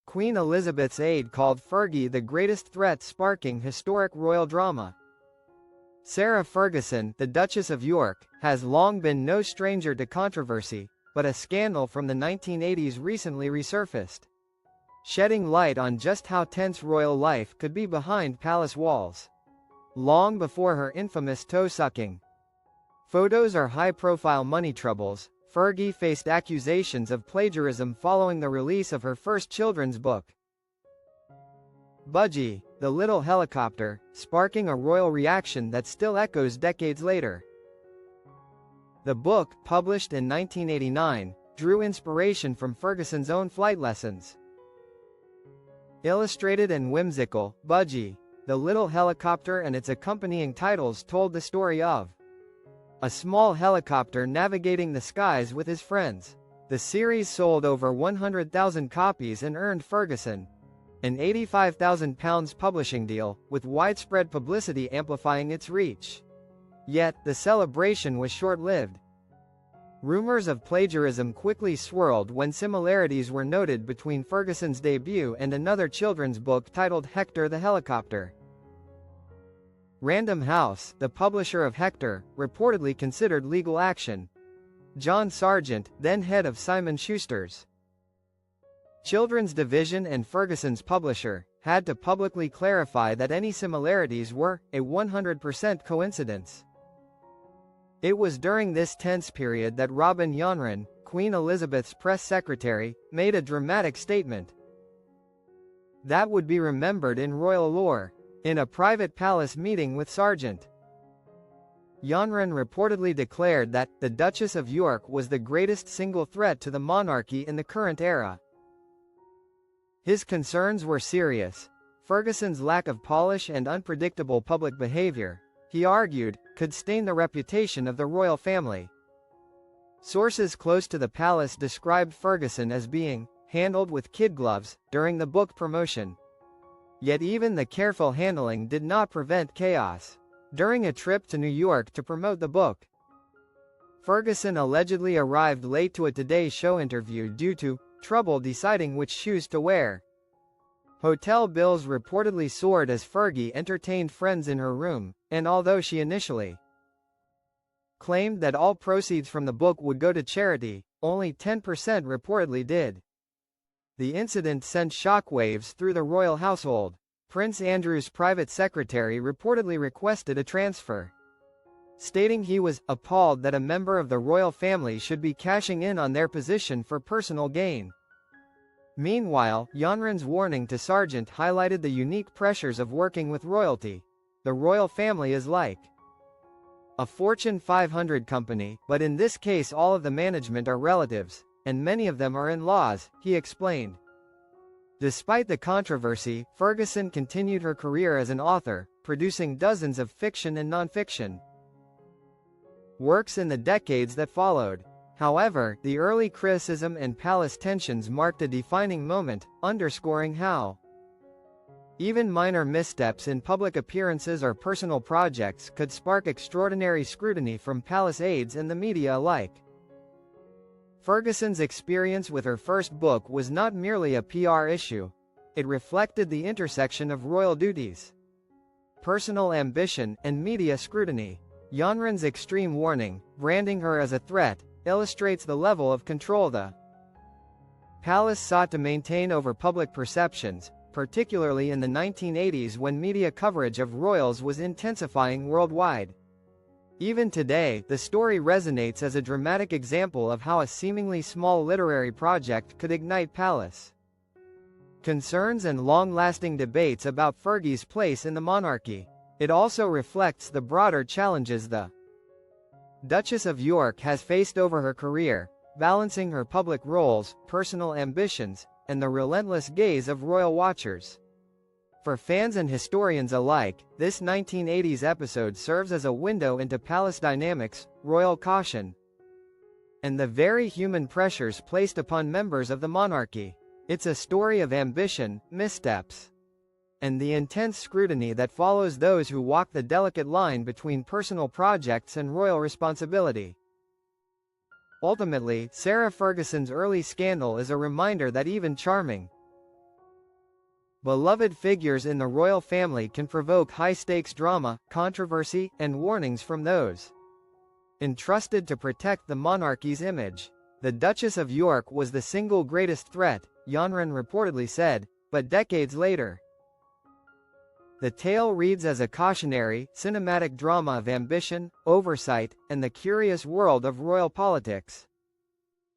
Queen Elizabeth's aide called Fergie the greatest threat sparking historic royal drama. Sarah Ferguson, the Duchess of York, has long been no stranger to controversy, but a scandal from the 1980s recently resurfaced, shedding light on just how tense royal life could be behind palace walls. Long before her infamous toe-sucking photos or high-profile money troubles, Fergie faced accusations of plagiarism following the release of her first children's book, Budgie, the Little Helicopter, sparking a royal reaction that still echoes decades later. The book, published in 1989, drew inspiration from Ferguson's own flight lessons. Illustrated and whimsical, Budgie, the Little Helicopter and its accompanying titles told the story of a small helicopter navigating the skies with his friends. The series sold over 100,000 copies and earned Ferguson an £85,000 publishing deal, with widespread publicity amplifying its reach. Yet, the celebration was short-lived. Rumors of plagiarism quickly swirled when similarities were noted between Ferguson's debut and another children's book titled Hector the Helicopter. Random House, the publisher of Hector, reportedly considered legal action. John Sargent, then head of Simon Schuster's children's division and Ferguson's publisher, had to publicly clarify that any similarities were a 100% coincidence. It was during this tense period that Robin Yanran, Queen Elizabeth's press secretary, made a dramatic statement that would be remembered in royal lore. In a private palace meeting with Sargent, Yanran reportedly declared that the Duchess of York was the greatest single threat to the monarchy in the current era. His concerns were serious. Ferguson's lack of polish and unpredictable public behavior, he argued, could stain the reputation of the royal family. Sources close to the palace described Ferguson as being handled with kid gloves during the book promotion. Yet even the careful handling did not prevent chaos. During a trip to New York to promote the book, Ferguson allegedly arrived late to a Today Show interview due to trouble deciding which shoes to wear. Hotel bills reportedly soared as Fergie entertained friends in her room, and although she initially claimed that all proceeds from the book would go to charity, only 10% reportedly did. The incident sent shockwaves through the royal household. Prince Andrew's private secretary reportedly requested a transfer, stating he was appalled that a member of the royal family should be cashing in on their position for personal gain. Meanwhile, Yanran's warning to Sargent highlighted the unique pressures of working with royalty. The royal family is like a Fortune 500 company, but in this case all of the management are relatives, and many of them are in-laws, he explained. Despite the controversy, Ferguson continued her career as an author, producing dozens of fiction and non-fiction works in the decades that followed. However, the early criticism and palace tensions marked a defining moment, underscoring how even minor missteps in public appearances or personal projects could spark extraordinary scrutiny from palace aides and the media alike. Ferguson's experience with her first book was not merely a PR issue. It reflected the intersection of royal duties, personal ambition, and media scrutiny. Yanran's extreme warning, branding her as a threat, illustrates the level of control the palace sought to maintain over public perceptions, particularly in the 1980s when media coverage of royals was intensifying worldwide. Even today, the story resonates as a dramatic example of how a seemingly small literary project could ignite palace concerns and long-lasting debates about Fergie's place in the monarchy. It also reflects the broader challenges the Duchess of York has faced over her career, balancing her public roles, personal ambitions, and the relentless gaze of royal watchers. For fans and historians alike, this 1980s episode serves as a window into palace dynamics, royal caution, and the very human pressures placed upon members of the monarchy. It's a story of ambition, missteps, and the intense scrutiny that follows those who walk the delicate line between personal projects and royal responsibility. Ultimately, Sarah Ferguson's early scandal is a reminder that even charming Beloved figures in the royal family can provoke high-stakes drama, controversy, and warnings from those entrusted to protect the monarchy's image. The Duchess of York was the single greatest threat, Yanran reportedly said, but decades later, the tale reads as a cautionary, cinematic drama of ambition, oversight, and the curious world of royal politics.